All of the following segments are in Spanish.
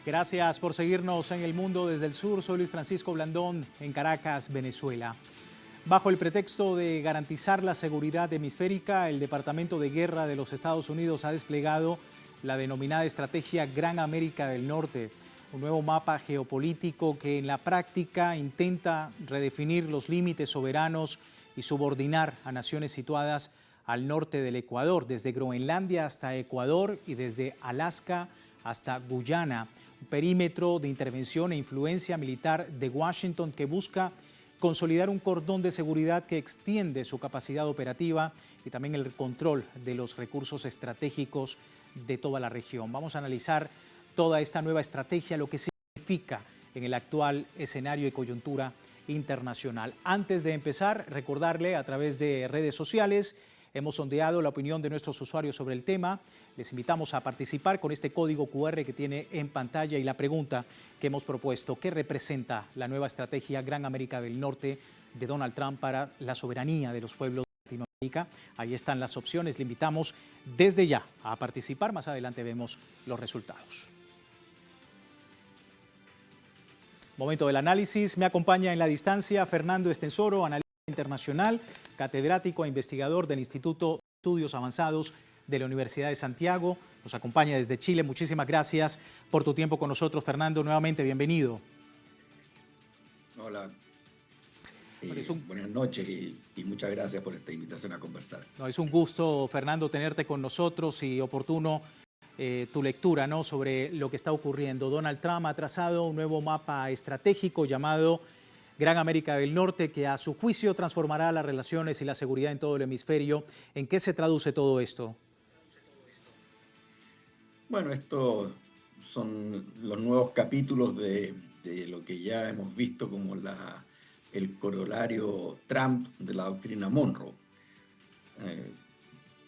Gracias por seguirnos en El Mundo desde el Sur. Soy Luis Francisco Blandón en Caracas, Venezuela. Bajo el pretexto de garantizar la seguridad hemisférica, el Departamento de Guerra de los Estados Unidos ha desplegado la denominada Estrategia Gran América del Norte, un nuevo mapa geopolítico que en la práctica intenta redefinir los límites soberanos y subordinar a naciones situadas al norte del Ecuador, desde Groenlandia hasta Ecuador y desde Alaska hasta Guyana. Un perímetro de intervención e influencia militar de Washington que busca consolidar un cordón de seguridad que extiende su capacidad operativa y también el control de los recursos estratégicos de toda la región. Vamos a analizar toda esta nueva estrategia, lo que significa en el actual escenario y coyuntura internacional. Antes de empezar, recordarle a través de redes sociales, hemos sondeado la opinión de nuestros usuarios sobre el tema. Les invitamos a participar con este código QR que tiene en pantalla y la pregunta que hemos propuesto: ¿qué representa la nueva estrategia Gran América del Norte de Donald Trump para la soberanía de los pueblos de Latinoamérica? Ahí están las opciones. Le invitamos desde ya a participar. Más adelante vemos los resultados. Momento del análisis. Me acompaña en la distancia Fernando Estensoro, analista internacional, catedrático e investigador del Instituto de Estudios Avanzados de la Universidad de Santiago. Nos acompaña desde Chile. Muchísimas gracias por tu tiempo con nosotros, Fernando. Nuevamente, bienvenido. Hola. Buenas noches y muchas gracias por esta invitación a conversar. No, es un gusto, Fernando, tenerte con nosotros y oportuno tu lectura, ¿no?, sobre lo que está ocurriendo. Donald Trump ha trazado un nuevo mapa estratégico llamado Gran América del Norte, que a su juicio transformará las relaciones y la seguridad en todo el hemisferio. ¿En qué se traduce todo esto? Bueno, estos son los nuevos capítulos de lo que ya hemos visto como el corolario Trump de la doctrina Monroe,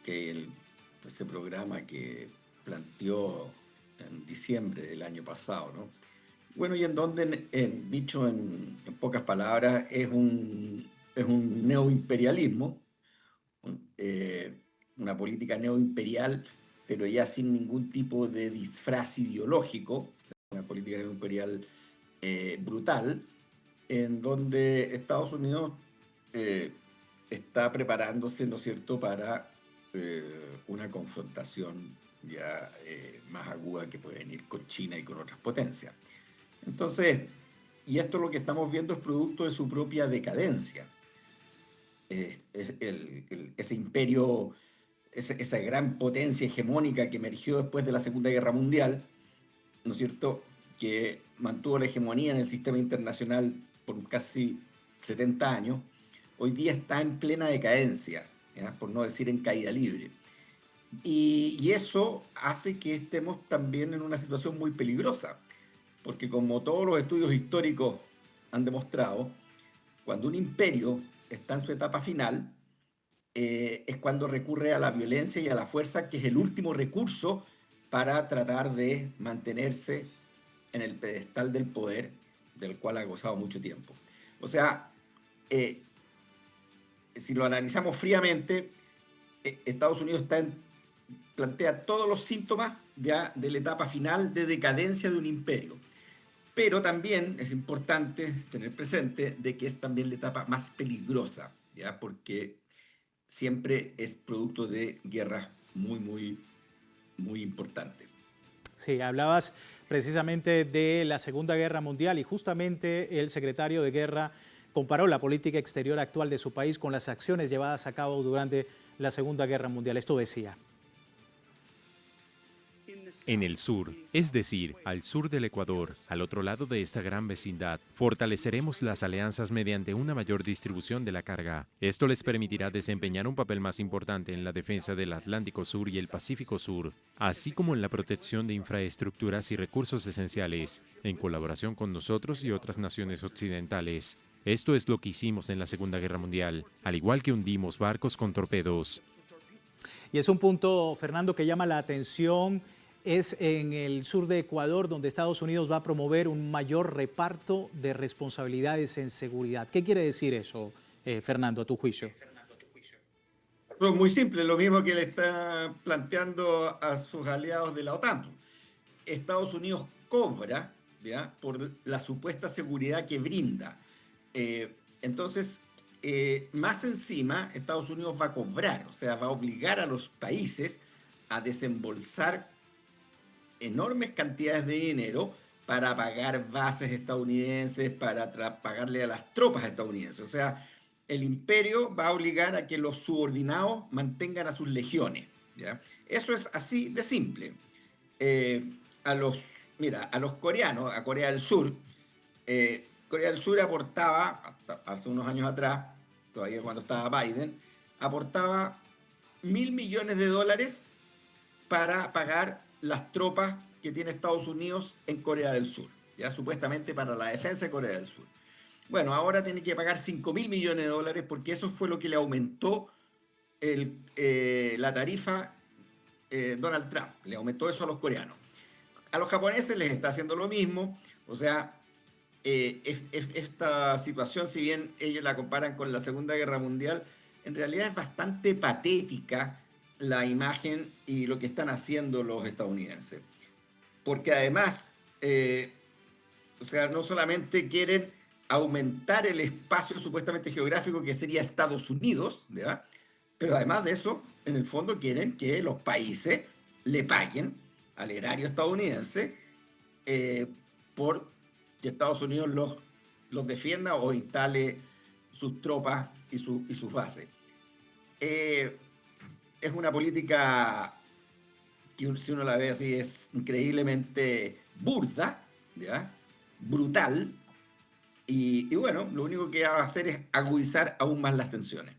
ese programa que planteó en diciembre del año pasado, ¿no? Bueno, y en donde, dicho en pocas palabras, es un neoimperialismo, una política neoimperial, pero ya sin ningún tipo de disfraz ideológico, una política neoimperial brutal, en donde Estados Unidos está preparándose, ¿no es cierto?, para una confrontación ya más aguda que puede venir con China y con otras potencias. Entonces, y esto lo que estamos viendo es producto de su propia decadencia. Ese imperio, esa gran potencia hegemónica que emergió después de la Segunda Guerra Mundial, ¿no es cierto?, que mantuvo la hegemonía en el sistema internacional por casi 70 años, hoy día está en plena decadencia, ¿ya?, por no decir en caída libre. Y eso hace que estemos también en una situación muy peligrosa, porque como todos los estudios históricos han demostrado, cuando un imperio está en su etapa final, es cuando recurre a la violencia y a la fuerza, que es el último recurso para tratar de mantenerse en el pedestal del poder del cual ha gozado mucho tiempo. O sea, si lo analizamos fríamente, Estados Unidos plantea todos los síntomas ya de la etapa final de decadencia de un imperio. Pero también es importante tener presente de que es también la etapa más peligrosa, ¿ya?, porque siempre es producto de guerras muy importantes. Sí, hablabas precisamente de la Segunda Guerra Mundial y justamente el secretario de Guerra comparó la política exterior actual de su país con las acciones llevadas a cabo durante la Segunda Guerra Mundial. Esto decía: en el sur, es decir, al sur del Ecuador, al otro lado de esta gran vecindad, fortaleceremos las alianzas mediante una mayor distribución de la carga. Esto les permitirá desempeñar un papel más importante en la defensa del Atlántico Sur y el Pacífico Sur, así como en la protección de infraestructuras y recursos esenciales, en colaboración con nosotros y otras naciones occidentales. Esto es lo que hicimos en la Segunda Guerra Mundial, al igual que hundimos barcos con torpedos. Y es un punto, Fernando, que llama la atención. Es en el sur de Ecuador donde Estados Unidos va a promover un mayor reparto de responsabilidades en seguridad. ¿Qué quiere decir eso, Fernando, a tu juicio? Pues muy simple, lo mismo que le está planteando a sus aliados de la OTAN. Estados Unidos cobra, ¿ya?, por la supuesta seguridad que brinda. Entonces, más encima, Estados Unidos va a cobrar, o sea, va a obligar a los países a desembolsar enormes cantidades de dinero para pagar bases estadounidenses, para pagarle a las tropas estadounidenses. O sea, el imperio va a obligar a que los subordinados mantengan a sus legiones, ¿ya? Eso es así de simple. Eh, a los, mira, a los coreanos, a Corea del Sur aportaba, hasta hace unos años atrás, todavía cuando estaba Biden, aportaba $1.000 millones para pagar las tropas que tiene Estados Unidos en Corea del Sur, ya supuestamente para la defensa de Corea del Sur. Bueno, ahora tiene que pagar $5.000 millones porque eso fue lo que le aumentó la tarifa Donald Trump, le aumentó eso a los coreanos. A los japoneses les está haciendo lo mismo, o sea, esta situación, si bien ellos la comparan con la Segunda Guerra Mundial, en realidad es bastante patética la imagen y lo que están haciendo los estadounidenses. Porque además, o sea, no solamente quieren aumentar el espacio supuestamente geográfico que sería Estados Unidos, ¿verdad?, pero además de eso, en el fondo quieren que los países le paguen al erario estadounidense por que Estados Unidos los defienda o instale sus tropas y sus bases. Es una política que, si uno la ve así, es increíblemente burda, ¿ya?, brutal, y bueno, lo único que va a hacer es agudizar aún más las tensiones.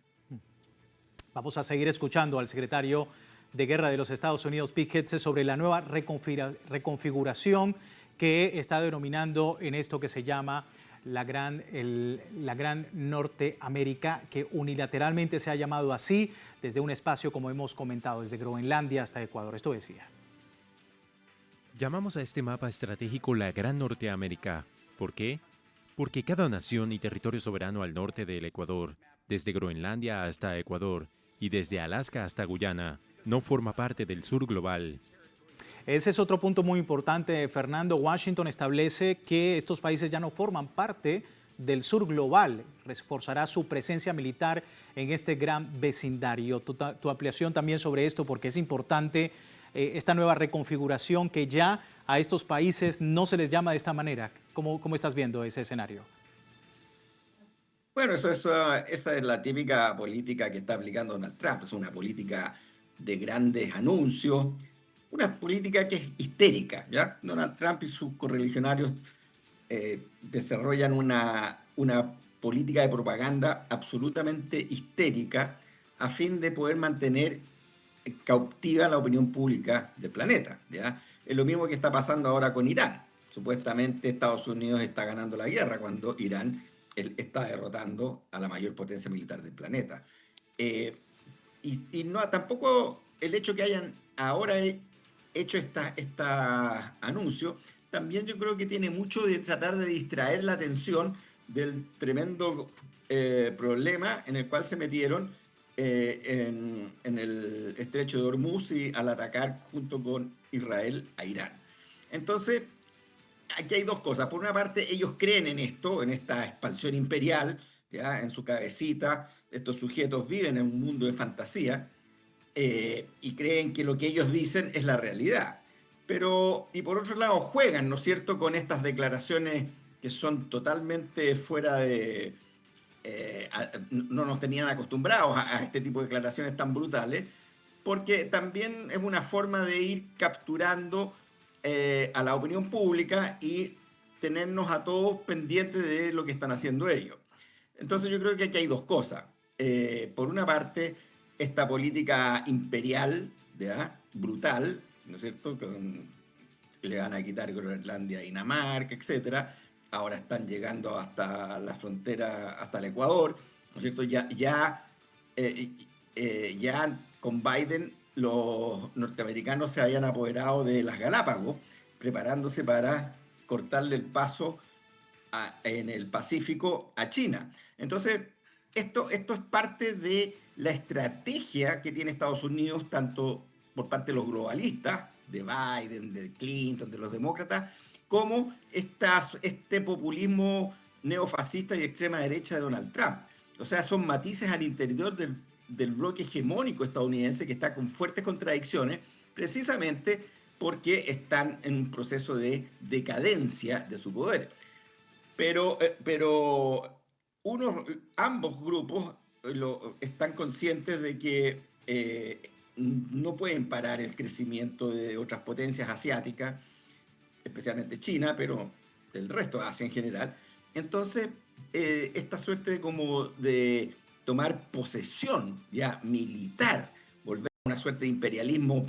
Vamos a seguir escuchando al secretario de Guerra de los Estados Unidos, Pete Hegseth, sobre la nueva reconfiguración que está denominando en esto que se llama la Gran Norteamérica, que unilateralmente se ha llamado así desde un espacio, como hemos comentado, desde Groenlandia hasta Ecuador. Esto decía. Llamamos a este mapa estratégico la Gran Norteamérica. ¿Por qué? Porque cada nación y territorio soberano al norte del Ecuador, desde Groenlandia hasta Ecuador y desde Alaska hasta Guyana, no forma parte del sur global. Ese es otro punto muy importante, Fernando. Washington establece que estos países ya no forman parte del sur global, reforzará su presencia militar en este gran vecindario. Tu ampliación también sobre esto, porque es importante esta nueva reconfiguración que ya a estos países no se les llama de esta manera. ¿Cómo estás viendo ese escenario? Bueno, esa es la típica política que está aplicando Donald Trump. Es una política de grandes anuncios, una política que es histérica, ¿ya? Donald Trump y sus correligionarios desarrollan una política de propaganda absolutamente histérica a fin de poder mantener cautiva la opinión pública del planeta, ¿ya? Es lo mismo que está pasando ahora con Irán. Supuestamente Estados Unidos está ganando la guerra cuando Irán está derrotando a la mayor potencia militar del planeta. Y no, tampoco el hecho que hayan ahora hecho esta anuncio, también yo creo que tiene mucho de tratar de distraer la atención del tremendo problema en el cual se metieron en el estrecho de Hormuz y al atacar junto con Israel a Irán. Entonces, aquí hay dos cosas. Por una parte, ellos creen en esto, en esta expansión imperial, ¿ya?, en su cabecita. Estos sujetos viven en un mundo de fantasía y creen que lo que ellos dicen es la realidad. Pero, y por otro lado, juegan, ¿no es cierto?, con estas declaraciones que son totalmente fuera de... no nos tenían acostumbrados a este tipo de declaraciones tan brutales, porque también es una forma de ir capturando a la opinión pública y tenernos a todos pendientes de lo que están haciendo ellos. Entonces yo creo que aquí hay dos cosas. Por una parte, esta política imperial, ¿ya?, brutal, ¿no es cierto?, que le van a quitar Groenlandia a Dinamarca, etcétera. Ahora están llegando hasta la frontera, hasta el Ecuador, ¿no es cierto? Ya con Biden los norteamericanos se habían apoderado de las Galápagos, preparándose para cortarle el paso en el Pacífico a China. Entonces, esto es parte de la estrategia que tiene Estados Unidos, tanto por parte de los globalistas, de Biden, de Clinton, de los demócratas, como este populismo neofascista y de extrema derecha de Donald Trump. O sea, son matices al interior del bloque hegemónico estadounidense que está con fuertes contradicciones, precisamente porque están en un proceso de decadencia de su poder. Pero ambos grupos están conscientes de que no pueden parar el crecimiento de otras potencias asiáticas, especialmente China, pero del resto de Asia en general. Entonces, esta suerte de tomar posesión ya militar, volver a una suerte de imperialismo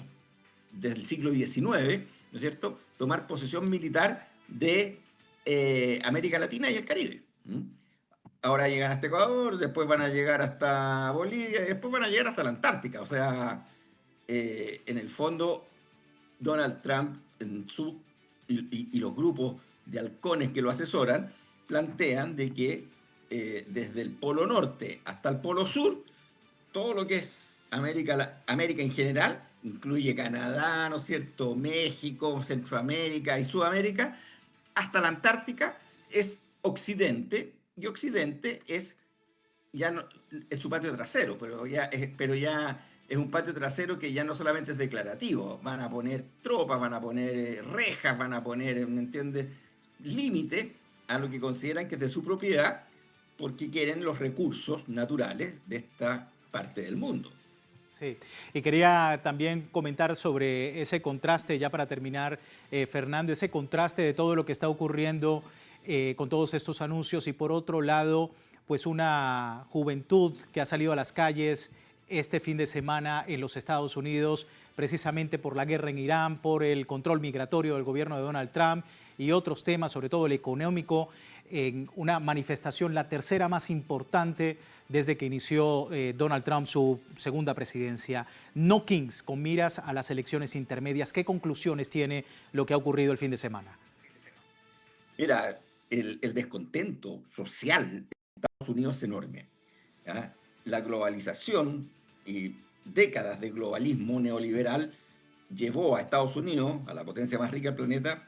del siglo XIX, ¿no es cierto? Tomar posesión militar de América Latina y el Caribe. Ahora llegan hasta Ecuador, después van a llegar hasta Bolivia, después van a llegar hasta la Antártica. O sea, en el fondo, Donald Trump y los grupos de halcones que lo asesoran plantean de que desde el Polo Norte hasta el Polo Sur, todo lo que es América en general, incluye Canadá, ¿no es cierto?, México, Centroamérica y Sudamérica, hasta la Antártica es Occidente, y Occidente ya no, es su patio trasero, pero ya es un patio trasero que ya no solamente es declarativo, van a poner tropas, van a poner rejas, van a poner, ¿me entiendes?, límite a lo que consideran que es de su propiedad, porque quieren los recursos naturales de esta parte del mundo. Sí, y quería también comentar sobre ese contraste, ya para terminar, Fernando, ese contraste de todo lo que está ocurriendo con todos estos anuncios y por otro lado, pues una juventud que ha salido a las calles este fin de semana en los Estados Unidos, precisamente por la guerra en Irán, por el control migratorio del gobierno de Donald Trump y otros temas, sobre todo el económico, en una manifestación, la tercera más importante desde que inició Donald Trump su segunda presidencia. No Kings, con miras a las elecciones intermedias. ¿Qué conclusiones tiene lo que ha ocurrido el fin de semana? Mira, el descontento social en Estados Unidos es enorme, ¿ya? La globalización y décadas de globalismo neoliberal llevó a Estados Unidos, a la potencia más rica del planeta,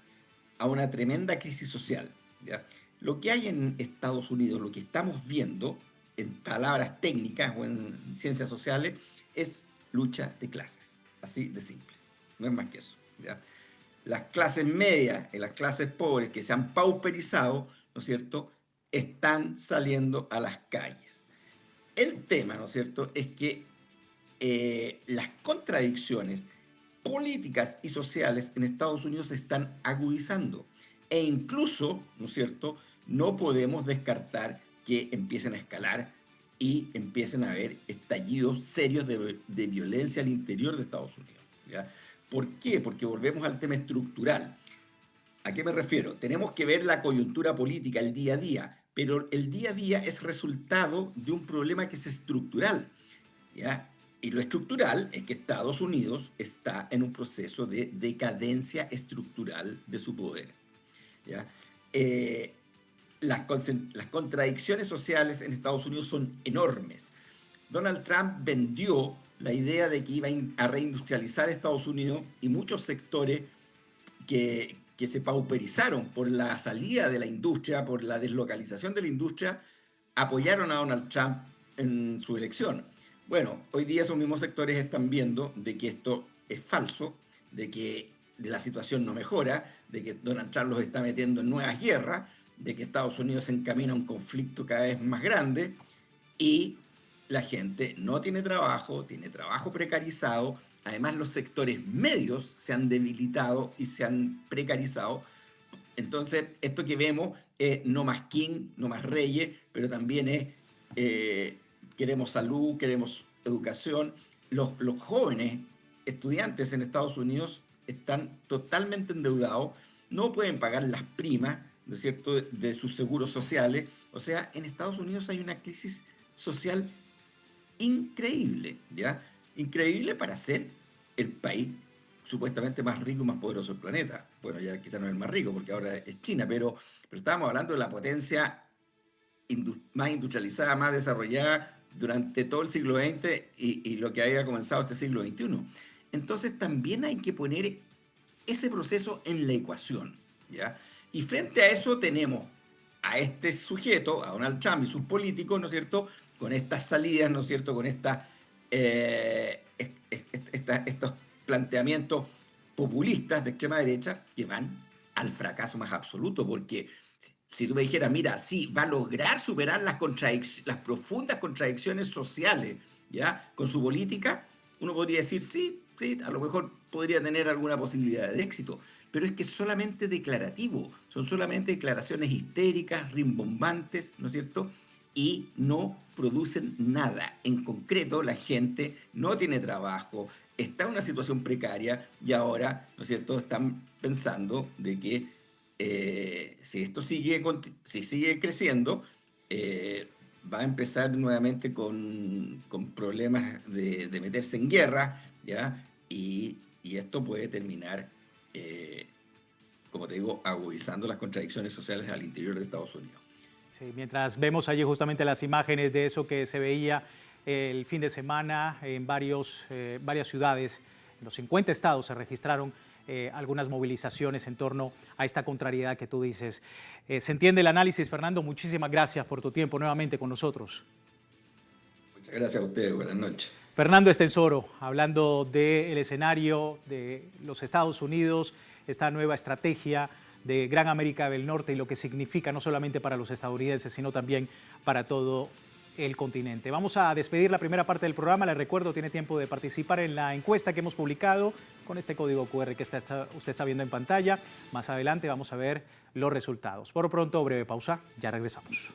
a una tremenda crisis social, ¿ya? Lo que hay en Estados Unidos, lo que estamos viendo en palabras técnicas o en ciencias sociales, es lucha de clases, así de simple, no es más que eso, ¿ya? Las clases medias y las clases pobres que se han pauperizado, ¿no es cierto?, están saliendo a las calles. El tema, ¿no es cierto?, es que las contradicciones políticas y sociales en Estados Unidos se están agudizando. E incluso, ¿no es cierto?, no podemos descartar que empiecen a escalar y empiecen a haber estallidos serios de violencia al interior de Estados Unidos, ¿ya? ¿Por qué? Porque volvemos al tema estructural. ¿A qué me refiero? Tenemos que ver la coyuntura política, el día a día, pero el día a día es resultado de un problema que es estructural, ¿ya? Y lo estructural es que Estados Unidos está en un proceso de decadencia estructural de su poder, ¿ya? Las contradicciones sociales en Estados Unidos son enormes. Donald Trump vendió la idea de que iba a reindustrializar Estados Unidos y muchos sectores que se pauperizaron por la salida de la industria, por la deslocalización de la industria, apoyaron a Donald Trump en su elección. Bueno, hoy día esos mismos sectores están viendo de que esto es falso, de que la situación no mejora, de que Donald Trump los está metiendo en nuevas guerras, de que Estados Unidos se encamina a un conflicto cada vez más grande y la gente no tiene trabajo precarizado. Además, los sectores medios se han debilitado y se han precarizado. Entonces, esto que vemos es no más King, no más Reyes, pero también es queremos salud, queremos educación. Los jóvenes estudiantes en Estados Unidos están totalmente endeudados, no pueden pagar las primas, ¿no es cierto?, de sus seguros sociales. O sea, en Estados Unidos hay una crisis social increíble, ¿ya? Increíble para ser el país supuestamente más rico y más poderoso del planeta. Bueno, ya quizás no es el más rico porque ahora es China, pero estábamos hablando de la potencia más industrializada, más desarrollada durante todo el siglo XX y lo que había comenzado este siglo XXI. Entonces también hay que poner ese proceso en la ecuación, ¿ya? Y frente a eso tenemos a este sujeto, a Donald Trump y sus políticos, ¿no es cierto?, con estas salidas, ¿no es cierto?, con estos planteamientos populistas de extrema derecha que van al fracaso más absoluto, porque si tú me dijeras, mira, sí, va a lograr superar las profundas contradicciones sociales, ¿ya?, con su política, uno podría decir, sí, sí, a lo mejor podría tener alguna posibilidad de éxito, pero es que es solamente declarativo, son solamente declaraciones histéricas, rimbombantes, ¿no es cierto?, y no producen nada. En concreto, la gente no tiene trabajo, está en una situación precaria y ahora, ¿no es cierto?, están pensando de que si esto si sigue creciendo, va a empezar nuevamente con problemas de meterse en guerra, ¿ya? Y esto puede terminar, eh, como te digo, agudizando las contradicciones sociales al interior de Estados Unidos. Sí, mientras vemos allí justamente las imágenes de eso que se veía el fin de semana en varias ciudades, en los 50 estados se registraron algunas movilizaciones en torno a esta contrariedad que tú dices. Se entiende el análisis, Fernando. Muchísimas gracias por tu tiempo nuevamente con nosotros. Muchas gracias a ustedes. Buenas noches. Fernando Estensoro, hablando del escenario de los Estados Unidos, esta nueva estrategia de Gran América del Norte y lo que significa no solamente para los estadounidenses, sino también para todo el continente. Vamos a despedir la primera parte del programa. Les recuerdo, tiene tiempo de participar en la encuesta que hemos publicado con este código QR que usted está viendo en pantalla. Más adelante vamos a ver los resultados. Por lo pronto, breve pausa, ya regresamos.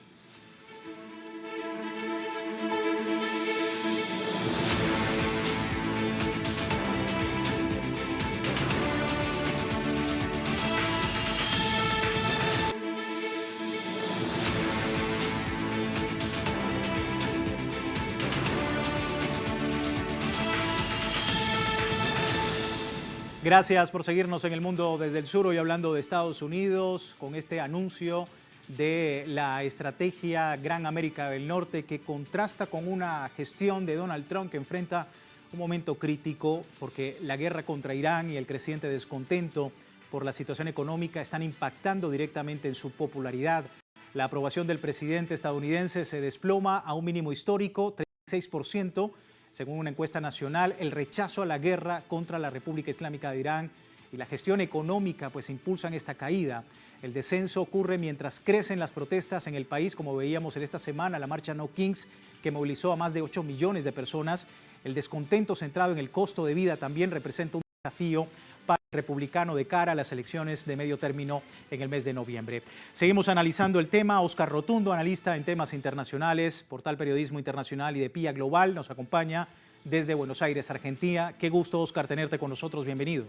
Gracias por seguirnos en El Mundo desde el Sur, hoy hablando de Estados Unidos, con este anuncio de la estrategia Gran América del Norte que contrasta con una gestión de Donald Trump que enfrenta un momento crítico porque la guerra contra Irán y el creciente descontento por la situación económica están impactando directamente en su popularidad. La aprobación del presidente estadounidense se desploma a un mínimo histórico, 36%. Según una encuesta nacional, el rechazo a la guerra contra la República Islámica de Irán y la gestión económica pues impulsan esta caída. El descenso ocurre mientras crecen las protestas en el país, como veíamos en esta semana, la marcha No Kings, que movilizó a más de 8 millones de personas. El descontento centrado en el costo de vida también representa un desafío para el republicano de cara a las elecciones de medio término en el mes de noviembre. Seguimos analizando el tema. Oscar Rotundo, analista en temas internacionales, Portal Periodismo Internacional y de PIA Global, nos acompaña desde Buenos Aires, Argentina. Qué gusto, Oscar, tenerte con nosotros. Bienvenido.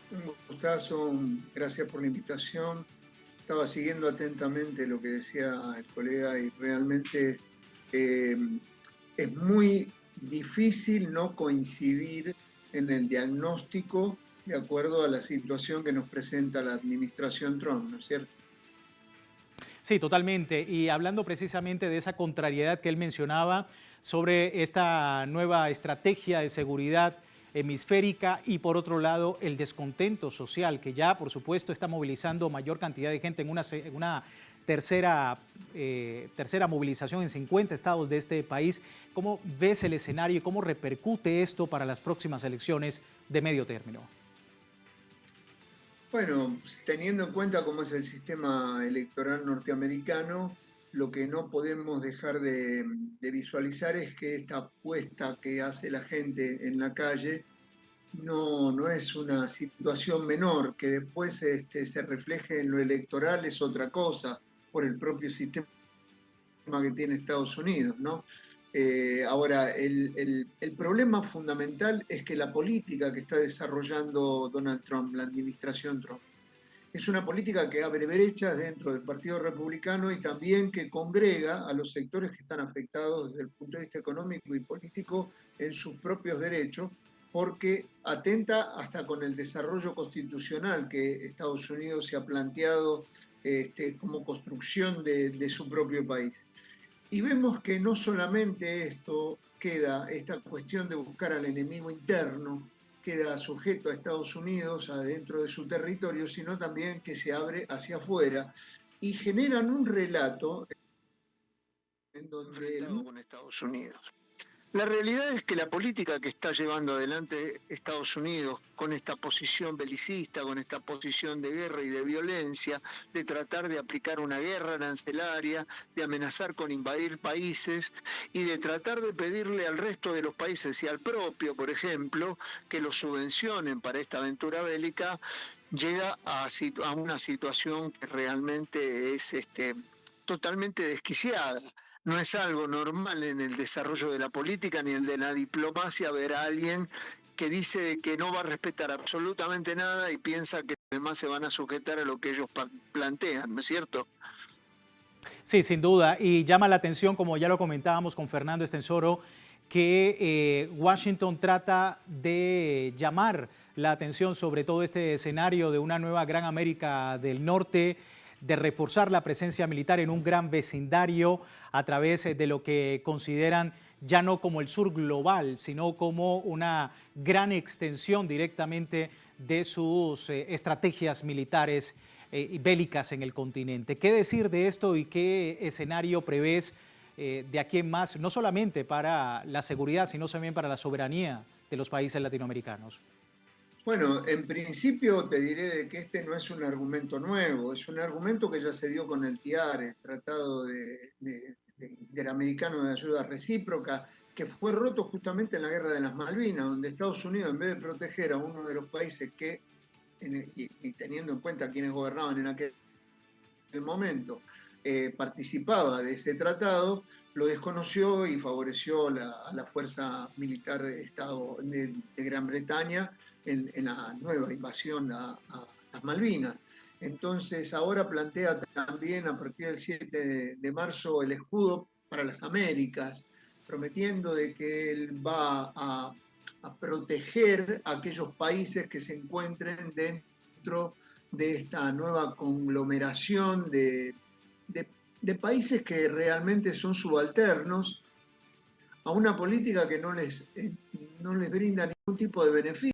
Un gustazo, gracias por la invitación. Estaba siguiendo atentamente lo que decía el colega y realmente es muy difícil no coincidir en el diagnóstico de acuerdo a la situación que nos presenta la administración Trump, ¿no es cierto? Sí, totalmente. Y hablando precisamente de esa contrariedad que él mencionaba sobre esta nueva estrategia de seguridad hemisférica y por otro lado el descontento social que ya por supuesto está movilizando mayor cantidad de gente en una tercera movilización en 50 estados de este país. ¿Cómo ves el escenario y cómo repercute esto para las próximas elecciones de medio término? Bueno, teniendo en cuenta cómo es el sistema electoral norteamericano, lo que no podemos dejar de visualizar es que esta apuesta que hace la gente en la calle no es una situación menor, que después se refleje en lo electoral es otra cosa, por el propio sistema que tiene Estados Unidos, ¿no? Ahora, el problema fundamental es que la política que está desarrollando Donald Trump, la administración Trump, es una política que abre brechas dentro del Partido Republicano y también que congrega a los sectores que están afectados desde el punto de vista económico y político en sus propios derechos, porque atenta hasta con el desarrollo constitucional que Estados Unidos se ha planteado como construcción de su propio país. Y vemos que no solamente esto queda, esta cuestión de buscar al enemigo interno, queda sujeto a Estados Unidos adentro de su territorio, sino también que se abre hacia afuera y generan un relato en donde con Estados Unidos. La realidad es que la política que está llevando adelante Estados Unidos con esta posición belicista, con esta posición de guerra y de violencia, de tratar de aplicar una guerra arancelaria, de amenazar con invadir países y de tratar de pedirle al resto de los países y al propio, por ejemplo, que lo subvencionen para esta aventura bélica, llega a una situación que realmente es totalmente desquiciada. No es algo normal en el desarrollo de la política ni el de la diplomacia ver a alguien que dice que no va a respetar absolutamente nada y piensa que los demás se van a sujetar a lo que ellos plantean, ¿no es cierto? Sí, sin duda. Y llama la atención, como ya lo comentábamos con Fernando Estensoro, que Washington trata de llamar la atención sobre todo este escenario de una nueva Gran América del Norte, de reforzar la presencia militar en un gran vecindario a través de lo que consideran ya no como el sur global, sino como una gran extensión directamente de sus estrategias militares y bélicas en el continente. ¿Qué decir de esto y qué escenario prevés de aquí en más, no solamente para la seguridad, sino también para la soberanía de los países latinoamericanos? Bueno, en principio te diré de que este no es un argumento nuevo, es un argumento que ya se dio con el TIARE, Tratado Interamericano de Ayuda Recíproca, que fue roto justamente en la Guerra de las Malvinas, donde Estados Unidos, en vez de proteger a uno de los países que, y teniendo en cuenta quienes gobernaban en aquel momento, participaba de ese tratado, lo desconoció y favoreció a la fuerza militar de Gran Bretaña en la nueva invasión a las Malvinas. Entonces ahora plantea también a partir del 7 de marzo el escudo para las Américas, prometiendo de que él va a proteger a aquellos países que se encuentren dentro de esta nueva conglomeración de países que realmente son subalternos a una política que no les brinda ningún tipo de beneficio,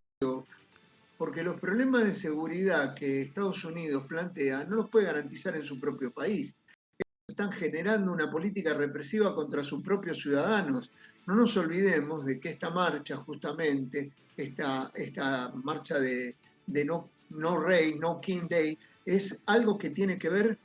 porque los problemas de seguridad que Estados Unidos plantea no los puede garantizar en su propio país. Están generando una política represiva contra sus propios ciudadanos. No nos olvidemos de que esta marcha, justamente, esta marcha de No Rey, No King Day, es algo que tiene que ver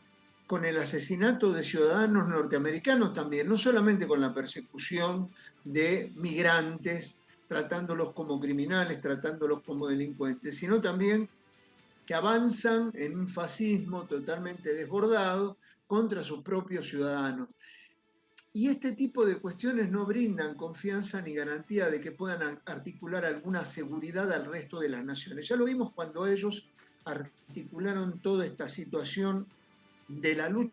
con el asesinato de ciudadanos norteamericanos también, no solamente con la persecución de migrantes, tratándolos como criminales, tratándolos como delincuentes, sino también que avanzan en un fascismo totalmente desbordado contra sus propios ciudadanos. Y este tipo de cuestiones no brindan confianza ni garantía de que puedan articular alguna seguridad al resto de las naciones. Ya lo vimos cuando ellos articularon toda esta situación de la lucha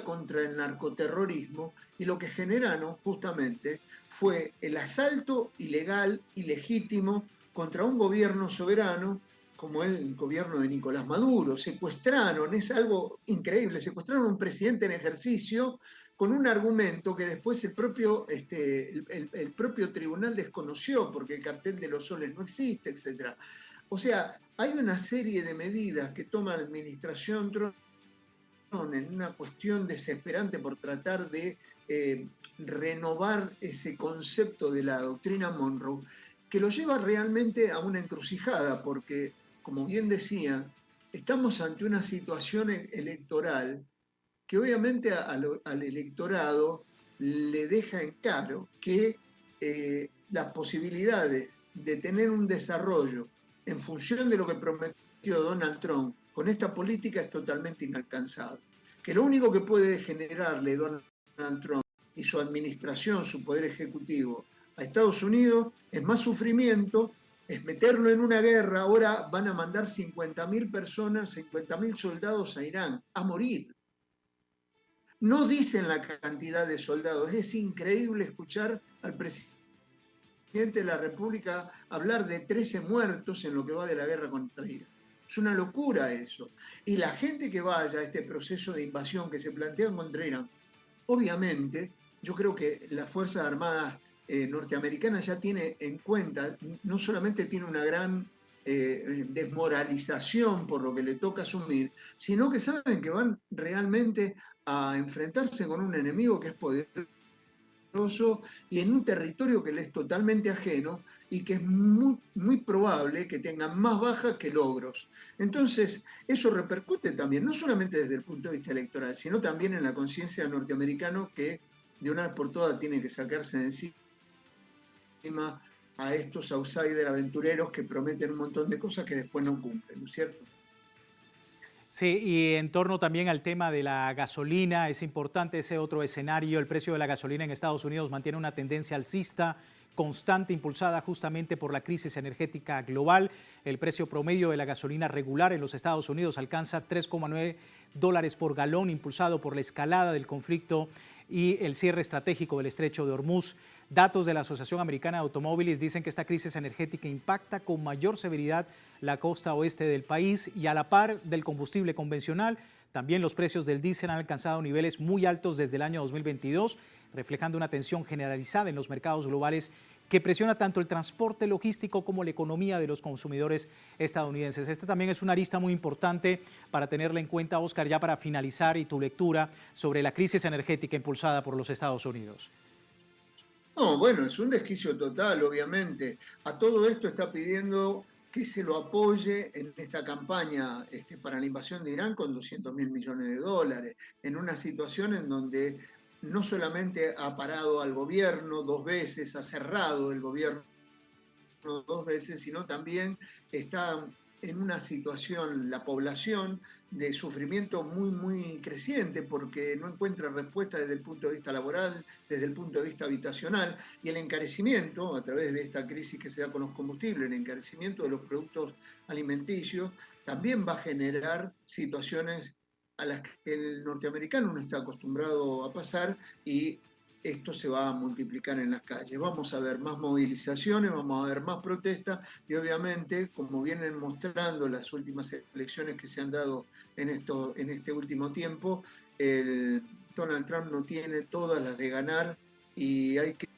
contra el narcoterrorismo, y lo que generaron justamente fue el asalto ilegal, ilegítimo, contra un gobierno soberano como el gobierno de Nicolás Maduro. Secuestraron, es algo increíble, secuestraron a un presidente en ejercicio con un argumento que después el propio tribunal desconoció, porque el cartel de los soles no existe, etc. O sea, hay una serie de medidas que toma la administración Trump en una cuestión desesperante por tratar de renovar ese concepto de la doctrina Monroe, que lo lleva realmente a una encrucijada, porque, como bien decía, estamos ante una situación electoral que obviamente al electorado le deja en claro que las posibilidades de tener un desarrollo en función de lo que prometió Donald Trump con esta política es totalmente inalcanzable. Que lo único que puede generarle Donald Trump y su administración, su poder ejecutivo, a Estados Unidos es más sufrimiento, es meterlo en una guerra. Ahora van a mandar 50.000 personas, 50.000 soldados a Irán a morir. No dicen la cantidad de soldados. Es increíble escuchar al presidente de la República hablar de 13 muertos en lo que va de la guerra contra Irán. Es una locura eso. Y la gente que vaya a este proceso de invasión que se plantea contra Irán, obviamente, yo creo que las Fuerzas Armadas norteamericana ya tiene en cuenta, no solamente tiene una gran desmoralización por lo que le toca asumir, sino que saben que van realmente a enfrentarse con un enemigo que es poderoso y en un territorio que le es totalmente ajeno y que es muy probable que tengan más bajas que logros. Entonces, eso repercute también, no solamente desde el punto de vista electoral, sino también en la conciencia norteamericana que de una vez por todas tiene que sacarse de encima a estos outsiders aventureros que prometen un montón de cosas que después no cumplen, ¿no es cierto? Sí, y en torno también al tema de la gasolina, es importante ese otro escenario. El precio de la gasolina en Estados Unidos mantiene una tendencia alcista constante, impulsada justamente por la crisis energética global. El precio promedio de la gasolina regular en los Estados Unidos alcanza $3,9 por galón, impulsado por la escalada del conflicto y el cierre estratégico del estrecho de Hormuz. Datos de la Asociación Americana de Automóviles dicen que esta crisis energética impacta con mayor severidad la costa oeste del país y a la par del combustible convencional. También los precios del diésel han alcanzado niveles muy altos desde el año 2022, reflejando una tensión generalizada en los mercados globales que presiona tanto el transporte logístico como la economía de los consumidores estadounidenses. Esta también es una arista muy importante para tenerla en cuenta, Oscar, ya para finalizar y tu lectura sobre la crisis energética impulsada por los Estados Unidos. No, bueno, es un desquicio total, obviamente. A todo esto está pidiendo que se lo apoye en esta campaña para la invasión de Irán con 200.000 millones de dólares, en una situación en donde no solamente ha parado al gobierno 2 veces, ha cerrado el gobierno 2 veces, sino también está en una situación, la población, de sufrimiento muy creciente porque no encuentra respuesta desde el punto de vista laboral, desde el punto de vista habitacional, y el encarecimiento, a través de esta crisis que se da con los combustibles, el encarecimiento de los productos alimenticios, también va a generar situaciones a las que el norteamericano no está acostumbrado a pasar y esto se va a multiplicar en las calles. Vamos a ver más movilizaciones, vamos a ver más protestas y obviamente, como vienen mostrando las últimas elecciones que se han dado en este último tiempo, Donald Trump no tiene todas las de ganar y hay que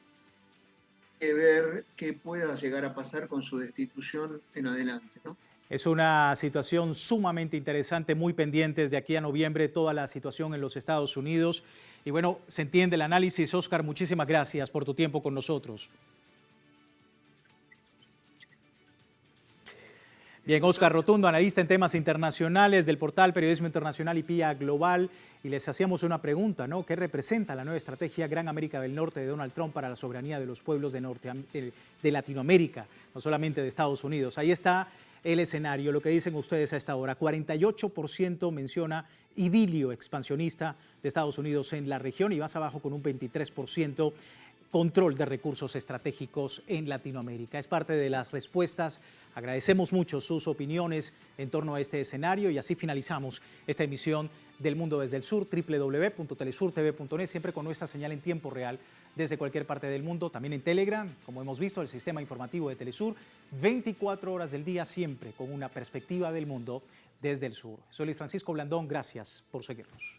ver qué pueda llegar a pasar con su destitución en adelante, ¿no? Es una situación sumamente interesante, muy pendientes de aquí a noviembre, toda la situación en los Estados Unidos. Y bueno, se entiende el análisis. Oscar, muchísimas gracias por tu tiempo con nosotros. Bien, Oscar Rotundo, analista en temas internacionales del portal Periodismo Internacional y PIA Global. Y les hacíamos una pregunta, ¿no? ¿Qué representa la nueva estrategia Gran América del Norte de Donald Trump para la soberanía de los pueblos de Latinoamérica, no solamente de Estados Unidos? Ahí está el escenario, lo que dicen ustedes a esta hora. 48% menciona idilio expansionista de Estados Unidos en la región y más abajo con un 23% control de recursos estratégicos en Latinoamérica. Es parte de las respuestas. Agradecemos mucho sus opiniones en torno a este escenario y así finalizamos esta emisión del Mundo desde el Sur, www.telesurtv.net, siempre con nuestra señal en tiempo real desde cualquier parte del mundo, también en Telegram, como hemos visto, el sistema informativo de Telesur, 24 horas del día, siempre con una perspectiva del mundo desde el sur. Soy Luis Francisco Blandón, gracias por seguirnos.